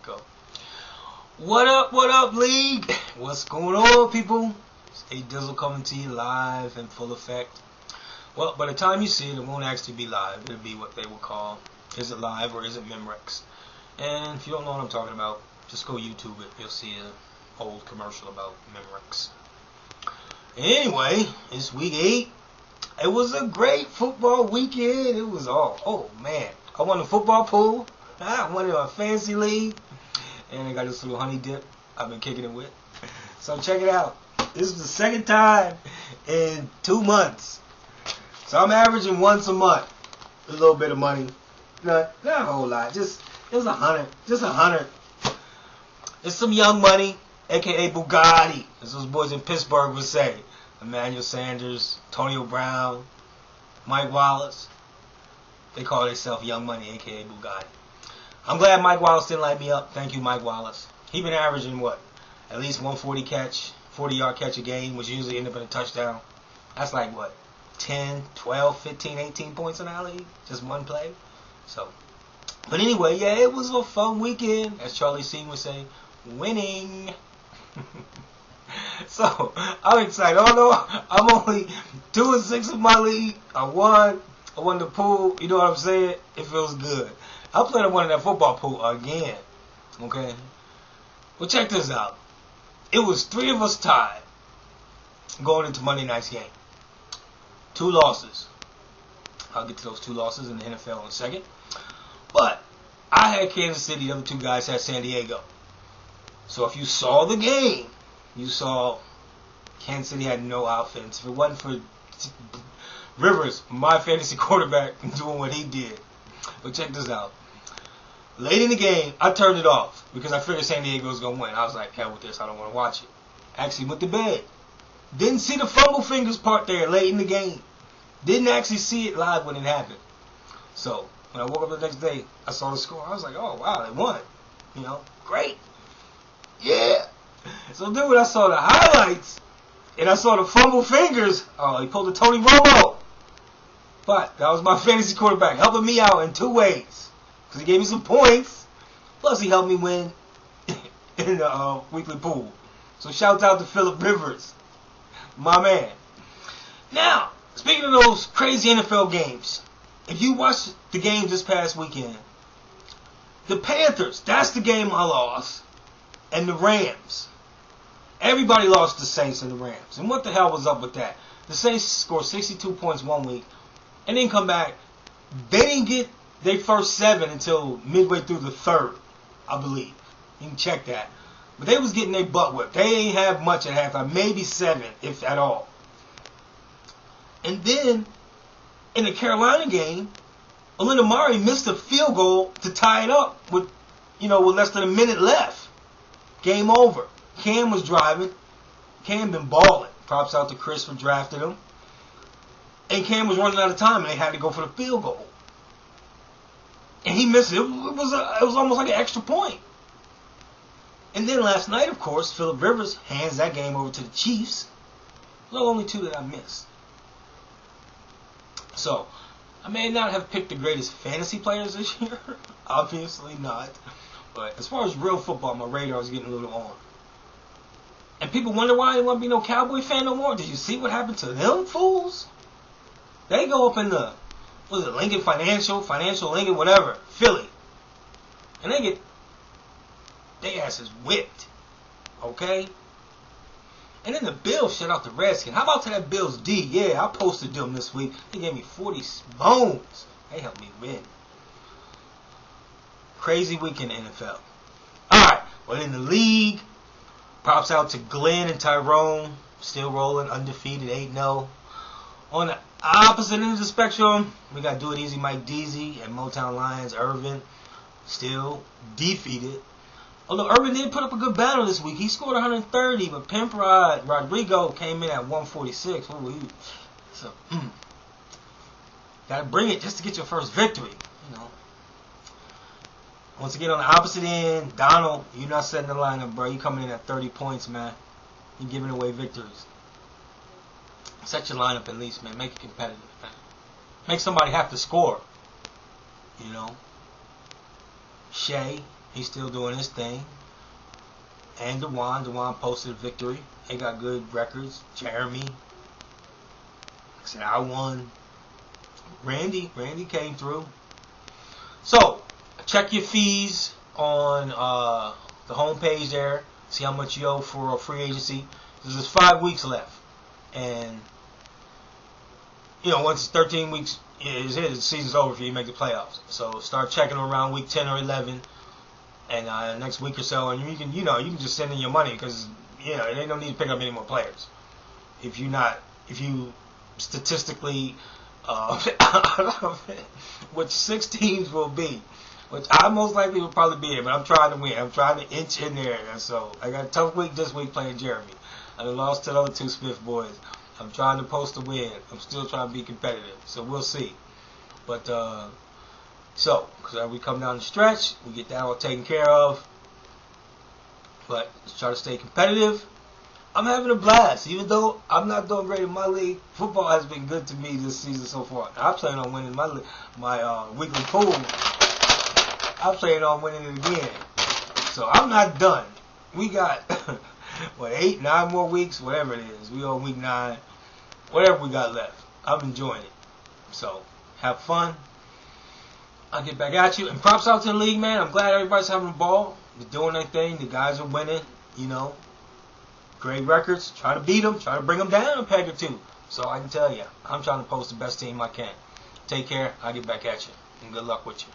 go. What up, League? What's going on, people? It's Adizzle coming to you live in full effect. Well, by the time you see it, it won't actually be live. It'll be what they will call, is it live or is it Memorex? And if you don't know what I'm talking about, just go YouTube it. You'll see an old commercial about Memorex. Anyway, it's week 8. It was a great football weekend. It was oh man. I won the football pool. I won a fantasy league. And I got this little honey dip I've been kicking it with. So check it out. This is the second time in 2 months. So I'm averaging once a month. A little bit of money. Not a whole lot. Just $100. Just $100. It's some young money, aka Bugatti, as those boys in Pittsburgh would say. Emmanuel Sanders, Antonio Brown, Mike Wallace. They call themselves Young Money, aka Bugatti. I'm glad Mike Wallace didn't light me up. Thank you, Mike Wallace. He been averaging what? At least 140 catch, 40-yard catch a game, which usually end up in a touchdown. That's like what? 10, 12, 15, 18 points in our league? Just one play? So, but anyway, yeah, it was a fun weekend. As Charlie Sheen would say, winning. So, I'm excited. Although I'm only 2-6 in my league, I won the pool. You know what I'm saying? It feels good. I plan on winning that football pool again. Okay? Well, check this out. It was 3 of us tied going into Monday night's game. 2 losses. I'll get to those 2 losses in the NFL in a second. But I had Kansas City. The other 2 guys had San Diego. So if you saw the game, you saw Kansas City had no offense. If it wasn't for Rivers, my fantasy quarterback, doing what he did. But check this out. Late in the game, I turned it off because I figured San Diego was going to win. I was like, hell with this. I don't want to watch it. Actually went to bed. Didn't see the fumble fingers part there late in the game. Didn't actually see it live when it happened. So, when I woke up the next day, I saw the score. I was like, oh, wow, they won. You know, great. Yeah. So then when I saw the highlights and I saw the fumble fingers, oh, he pulled a Tony Romo. But that was my fantasy quarterback, helping me out in 2 ways. Because he gave me some points, plus he helped me win in the weekly pool. So shouts out to Phillip Rivers, my man. Now, speaking of those crazy NFL games, if you watched the games this past weekend, the Panthers, that's the game I lost, and the Rams. Everybody lost the Saints and the Rams. And what the hell was up with that? The Saints scored 62 points one week, and then come back. They didn't get their first 7 until midway through the 3rd, I believe. You can check that. But they was getting their butt whipped. They ain't have much at halftime. Maybe 7, if at all. And then, in the Carolina game, Alinda Murray missed a field goal to tie it up with less than a minute left. Game over. Cam was driving. Cam been balling. Props out to Chris for drafting him. And Cam was running out of time, and they had to go for the field goal. And he missed it. It was almost like an extra point. And then last night, of course, Phillip Rivers hands that game over to the Chiefs. The only 2 that I missed. So, I may not have picked the greatest fantasy players this year. Obviously not. But as far as real football, my radar is getting a little on. And people wonder why I didn't want to be no Cowboy fan no more. Did you see what happened to them fools? They go up in the, Lincoln Financial Lincoln, whatever, Philly. And they get their asses whipped. Okay? And then the Bills shut out the Redskins. How about that Bills D? Yeah, I posted them this week. They gave me 40 bones. They helped me win. Crazy week in the NFL. Alright, well in the league, props out to Glenn and Tyrone. Still rolling, undefeated, 8-0. On the opposite end of the spectrum, we got Do It Easy Mike Deasy and Motown Lions Irvin. Still defeated. Although Irvin did put up a good battle this week. He scored 130, but Pimp Rodrigo came in at 146. So, gotta bring it just to get your first victory. Once again, on the opposite end, Donald, you're not setting the lineup, bro. You coming in at 30 points, man. You're giving away victories. Set your lineup at least, man. Make it competitive, man. Make somebody have to score. Shea, He's still doing his thing. And Dewan posted a victory. They got good records. Jeremy. Like I said, I won. Randy came through. So, check your fees on the homepage there. See how much you owe for a free agency. There's 5 weeks left. And, once 13 weeks is hit, the season's over for you to make the playoffs. So, start checking around week 10 or 11. And next week or so, and you can just send in your money because, they don't need to pick up any more players. If you statistically, which 6 teams will be, which I most likely will probably be there, but I'm trying to win. I'm trying to inch in there. And so I got a tough week this week playing Jeremy. I lost to the other 2 Smith boys. I'm trying to post a win. I'm still trying to be competitive. So we'll see. But, because as we come down the stretch, we get that all taken care of. But let's try to stay competitive. I'm having a blast. Even though I'm not doing great in my league, football has been good to me this season so far. I plan on winning my weekly pool. I plan on winning it again. So I'm not done. We got, 8, 9 more weeks, whatever it is. We on week 9. Whatever we got left. I'm enjoying it. So, have fun. I'll get back at you. And props out to the league, man. I'm glad everybody's having a ball. They're doing their thing. The guys are winning. Great records. Try to beat them. Try to bring them down a peg or 2. So I can tell you, I'm trying to post the best team I can. Take care. I'll get back at you. And good luck with you.